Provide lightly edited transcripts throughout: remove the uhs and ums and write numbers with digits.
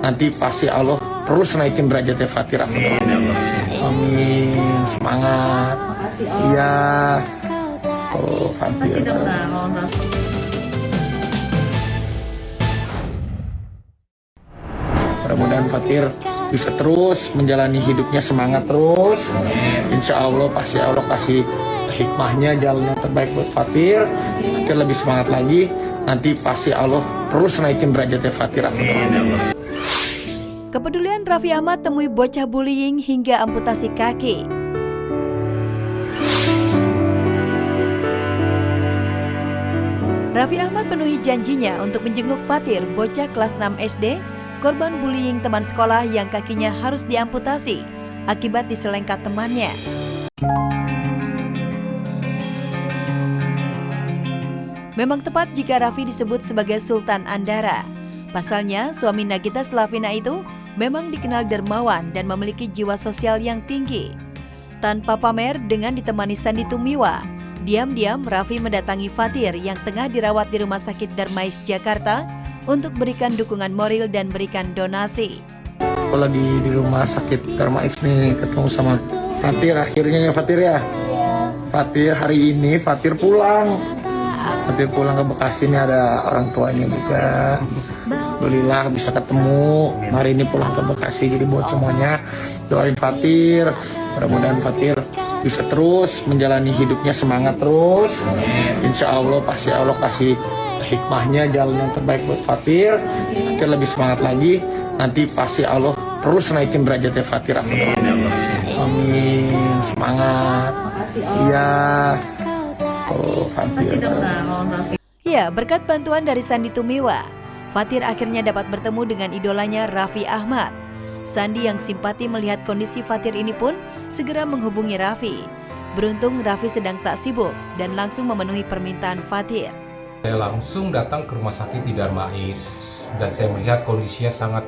nanti pasti Allah terus naikin derajatnya Fatir. Amin. Semangat. Iya. Oh, Fatir. Mudah-mudahan Fatir bisa terus menjalani hidupnya semangat terus. Insya Allah pasti Allah kasih hikmahnya, jalan yang terbaik buat Fatir. Fatir lebih semangat lagi. Nanti pasti Allah terus naikin derajatnya Fatir. Kepedulian Raffi Ahmad temui bocah bullying hingga amputasi kaki. Raffi Ahmad penuhi janjinya untuk menjenguk Fatir, bocah kelas 6 SD, korban bullying teman sekolah yang kakinya harus diamputasi akibat diselengkat temannya. Memang tepat jika Raffi disebut sebagai Sultan Andara. Pasalnya, suami Nagita Slavina itu memang dikenal dermawan dan memiliki jiwa sosial yang tinggi. Tanpa pamer, dengan ditemani Sandy Tumiwa, diam-diam Raffi mendatangi Fatir yang tengah dirawat di Rumah Sakit Darmais, Jakarta untuk berikan dukungan moral dan berikan donasi. Aku lagi di Rumah Sakit Darmais nih, ketemu sama Fatir akhirnya ya Fatir ya. Fatir hari ini Fatir pulang. Fatir pulang ke Bekasi, ini ada orang tuanya juga. Alhamdulillah bisa ketemu. Hari ini pulang ke Bekasi, jadi buat semuanya doain Fatir. Mudah-mudahan Fatir bisa terus menjalani hidupnya semangat terus. Insya Allah pasti Allah kasih hikmahnya, jalan yang terbaik buat Fatir. Fatir lebih semangat lagi. Nanti pasti Allah terus naikin derajatnya Fatir. Amin. Semangat. Iya. Oh, Fatir. Ya, berkat bantuan dari Sandy Tumiwa, Fatir akhirnya dapat bertemu dengan idolanya Raffi Ahmad. Sandy yang simpati melihat kondisi Fatir ini pun segera menghubungi Raffi. Beruntung Raffi sedang tak sibuk dan langsung memenuhi permintaan Fatir. Saya langsung datang ke rumah sakit di Darmais dan saya melihat kondisinya sangat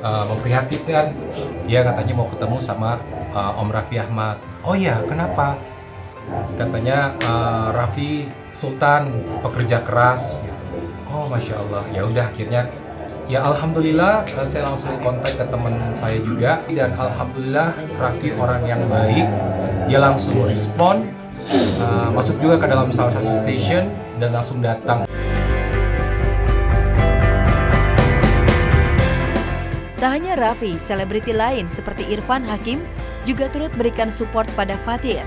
memprihatinkan. Dia katanya mau ketemu sama Om Raffi Ahmad. Oh ya, kenapa? Katanya Raffi Sultan, pekerja keras. Oh, Masya Allah. Ya udah, akhirnya ya alhamdulillah saya langsung kontak ke teman saya juga dan alhamdulillah Raffi orang yang baik. Dia langsung respon, masuk juga ke dalam salah satu station dan langsung datang. Tak hanya Raffi, selebriti lain seperti Irfan Hakim juga turut berikan support pada Fatir.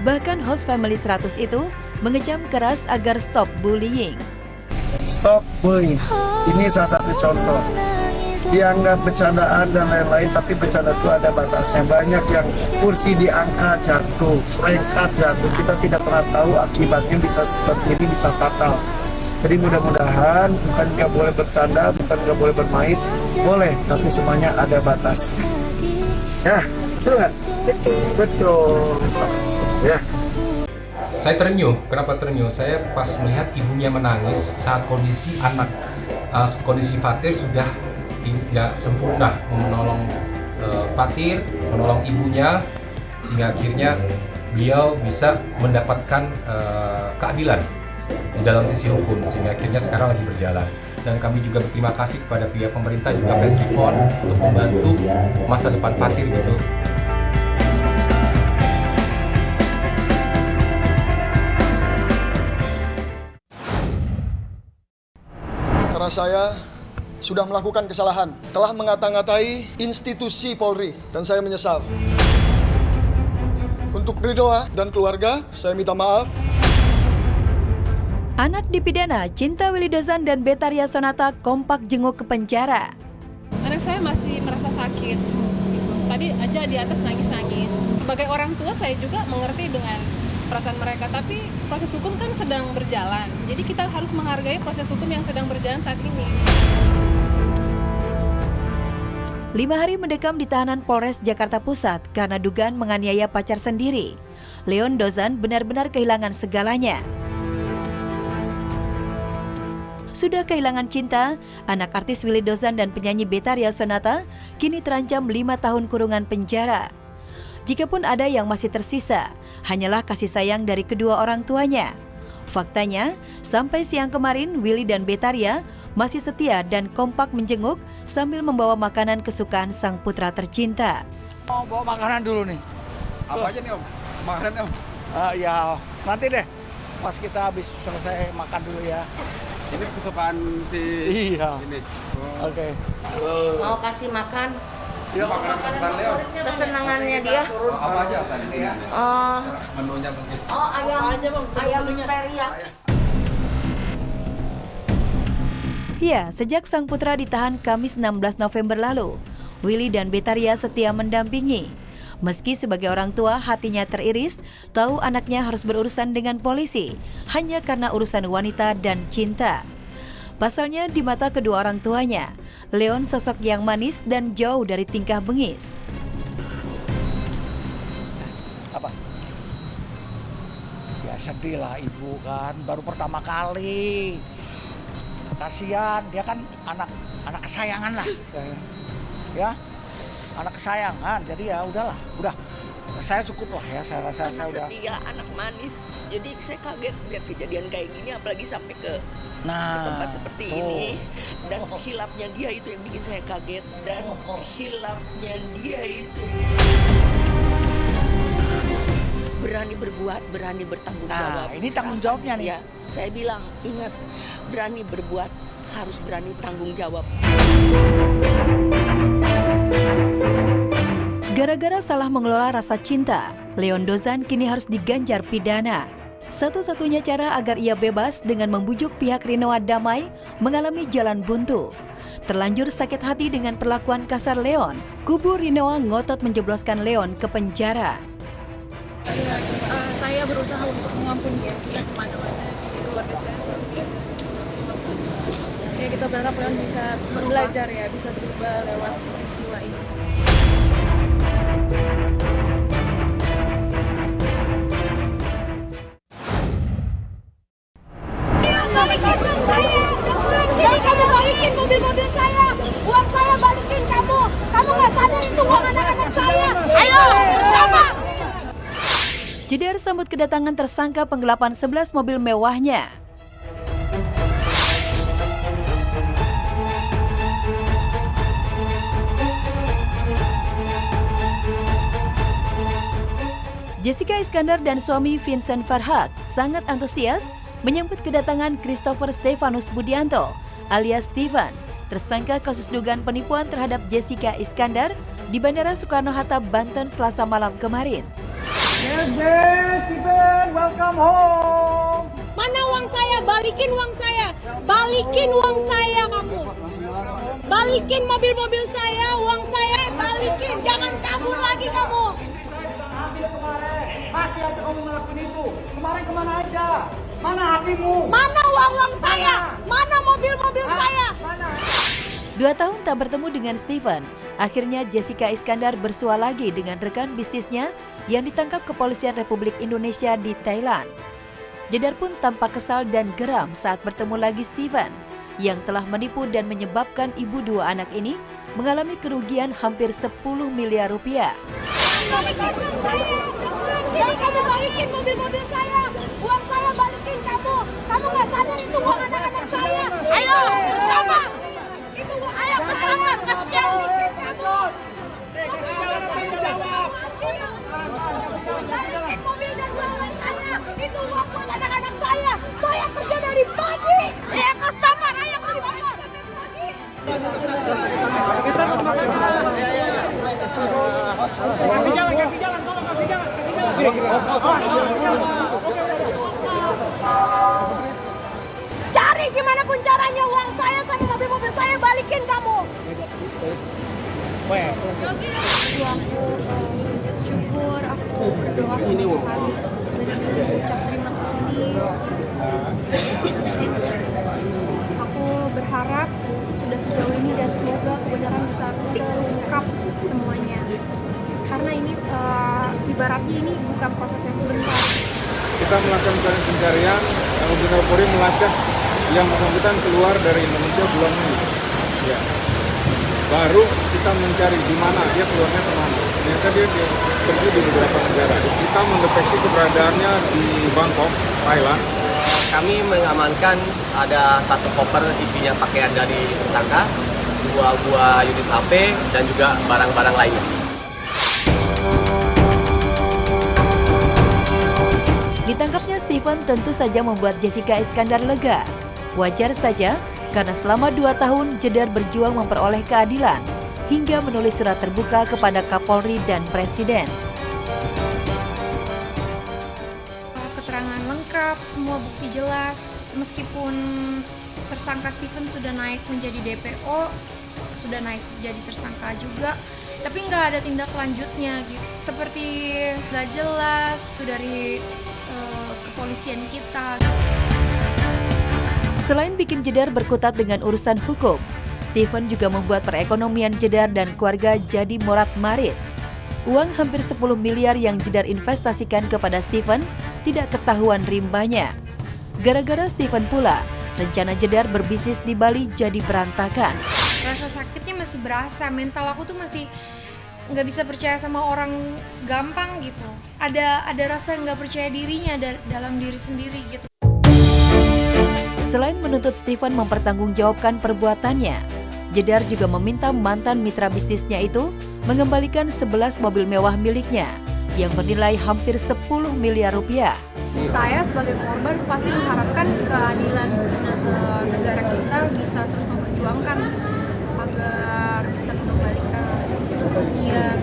Bahkan host Family 100 itu mengecam keras agar stop bullying. Stop bullying. Ini salah satu contoh. Dianggap bercandaan dan lain-lain, tapi bercanda itu ada batasnya. Banyak yang kursi diangkat jatuh, serengkat jatuh. Kita tidak pernah tahu akibatnya bisa seperti ini, bisa fatal. Jadi mudah-mudahan bukan nggak boleh bercanda, bukan nggak boleh bermain, boleh, tapi semuanya ada batasnya. Ya, betul nggak? Betul. Ya. Saya terenyuh. Kenapa terenyuh? Saya pas melihat ibunya menangis saat kondisi anak, kondisi Fatir sudah tidak sempurna menolong Fatir, menolong ibunya, sehingga akhirnya beliau bisa mendapatkan keadilan di dalam sisi hukum, sehingga akhirnya sekarang lagi berjalan. Dan kami juga berterima kasih kepada pihak pemerintah juga Pesripon untuk membantu masa depan Fatir gitu. Karena saya sudah melakukan kesalahan, telah mengata-ngatai institusi Polri, dan saya menyesal. Untuk Ridhoa dan keluarga, saya minta maaf. Anak dipidana, Cinta Willy Dozan dan Betharia Sonata kompak jenguk ke penjara. Anak saya masih merasa sakit. Gitu. Tadi aja di atas nangis-nangis. Sebagai orang tua saya juga mengerti dengan perasaan mereka, tapi proses hukum kan sedang berjalan. Jadi kita harus menghargai proses hukum yang sedang berjalan saat ini. 5 hari mendekam di tahanan Polres Jakarta Pusat karena dugaan menganiaya pacar sendiri. Leon Dozan benar-benar kehilangan segalanya. Sudah kehilangan cinta, anak artis Willy Dozan dan penyanyi Betharia Sonata kini terancam 5 tahun kurungan penjara. Jikapun ada yang masih tersisa, hanyalah kasih sayang dari kedua orang tuanya. Faktanya, sampai siang kemarin Willy dan Betaria masih setia dan kompak menjenguk sambil membawa makanan kesukaan sang putra tercinta. Mau bawa makanan dulu nih. Apa aja nih Om? Makanan Om? Ya nanti deh pas kita habis selesai makan dulu ya. Ini kesukaan si Iya. ini. Oke. Mau kasih makan Makanan kesukaan Leo. kesenangannya dia. Apa aja tadi? Menunya mungkin. Ayam teriak. Ya, sejak sang putra ditahan Kamis 16 November lalu, Willy dan Betaria setia mendampingi. Meski sebagai orang tua hatinya teriris, tahu anaknya harus berurusan dengan polisi hanya karena urusan wanita dan cinta. Pasalnya di mata kedua orang tuanya, Leon sosok yang manis dan jauh dari tingkah bengis. Apa? Ya sedih lah ibu kan, baru pertama kali. Kasihan, dia kan anak kesayangan lah. Ya, anak kesayangan. Jadi ya udahlah, udah. Saya cukup lah ya, saya rasa saya udah. Setia, anak manis. Jadi saya kaget lihat kejadian kayak gini, apalagi sampai ke Nah, tempat seperti tuh. ini. Dan hilapnya dia itu yang bikin saya kaget. Dan hilapnya dia itu berani berbuat, berani bertanggung jawab. Nah, ini tanggung jawabnya nih. Ya, saya bilang, ingat, berani berbuat harus berani tanggung jawab. Gara-gara salah mengelola rasa cinta, Leon Dozan kini harus diganjar pidana. Satu-satunya cara agar ia bebas dengan membujuk pihak Rinoa damai mengalami jalan buntu. Terlanjur sakit hati dengan perlakuan kasar Leon, kubu Rinoa ngotot menjebloskan Leon ke penjara. Saya berusaha untuk mengampuni dia kemana-mana di keluarga saya selalu dia. Ya kita berharap Leon bisa belajar ya, bisa berubah lewat peristiwa ini. Sini kamu balikin mobil-mobil saya, uang saya balikin kamu. Kamu nggak sadar itu uang anak-anak saya. Ayo, bersama. Jedar sambut kedatangan tersangka penggelapan 11 mobil mewahnya. Jessica Iskandar dan suami Vincent Farhad sangat antusias menyambut kedatangan Christopher Stefanus Budianto alias Steven, tersangka kasus dugaan penipuan terhadap Jessica Iskandar di Bandara Soekarno-Hatta, Banten Selasa malam kemarin. Yes, Steven, welcome home. Mana uang saya? Balikin uang saya. Balikin uang saya kamu. Balikin mobil-mobil saya, uang saya balikin. Jangan kabur lagi kamu. Ambil kemarin, masih aja kamu ngelakuin itu. Kemarin kemana aja? Mana hatimu? Mana uang-uang saya? Mana mobil-mobil saya? 2 tahun tak bertemu dengan Steven, akhirnya Jessica Iskandar bersua lagi dengan rekan bisnisnya yang ditangkap Kepolisian Republik Indonesia di Thailand. Jedar pun tampak kesal dan geram saat bertemu lagi Steven, yang telah menipu dan menyebabkan ibu 2 anak ini mengalami kerugian hampir 10 miliar rupiah. Sini kamu balikin mobil-mobil saya. Uang saya balikin kamu. Kamu nggak sadar itu uang anak-anak saya. Ayo, bersama. Itu ayo bersama. Kasihan bikin kamu. Balikin mobil dan uang saya. Itu uang buat anak-anak saya. Saya kerja dari pagi. Ya, customer. Ayo bersama. Kasih jalan, tolong kasih jalan. Cari gimana pun caranya uang saya sama mobil-mobil saya balikin kamu. Syukur aku berdoa setiap hari benar-benar ucap terima kasih. Aku berharap sudah sejauh ini dan semoga kebenaran bisa terungkap semuanya. Karena ini ibaratnya ini bukan proses yang sebentar. Kita melakukan pencarian, Gubernur Polri melacak yang bersangkutan keluar dari Indonesia bulan Mei. Ya. Baru kita mencari di mana dia keluarnya kemana. Ternyata dia pergi di beberapa negara. Kita mendeteksi keberadaannya di Bangkok, Thailand. Kami mengamankan ada 1 koper isinya pakaian dari tersangka, 2 buah unit HP, dan juga barang-barang lainnya. Ditangkapnya Stephen tentu saja membuat Jessica Iskandar lega. Wajar saja, karena selama 2 tahun Jedar berjuang memperoleh keadilan, hingga menulis surat terbuka kepada Kapolri dan Presiden. Keterangan lengkap, semua bukti jelas. Meskipun tersangka Stephen sudah naik menjadi DPO, sudah naik jadi tersangka juga, tapi nggak ada tindak lanjutnya gitu. Seperti nggak jelas dari kepolisian kita. Selain bikin Jedar berkutat dengan urusan hukum, Stephen juga membuat perekonomian Jedar dan keluarga jadi morat-marit. Uang hampir 10 miliar yang Jedar investasikan kepada Stephen tidak ketahuan rimbanya. Gara-gara Stephen pula, rencana Jedar berbisnis di Bali jadi berantakan. Rasa sakitnya masih berasa, mental aku tuh masih nggak bisa percaya sama orang gampang gitu. Ada rasa nggak percaya dirinya dalam diri sendiri gitu. Selain menuntut Stephen mempertanggungjawabkan perbuatannya, Jedar juga meminta mantan mitra bisnisnya itu mengembalikan 11 mobil mewah miliknya yang bernilai hampir 10 miliar rupiah. Saya sebagai korban pasti mengharapkan keadilan negara kita bisa terus memperjuangkan agar bisa mengembalikan kerugian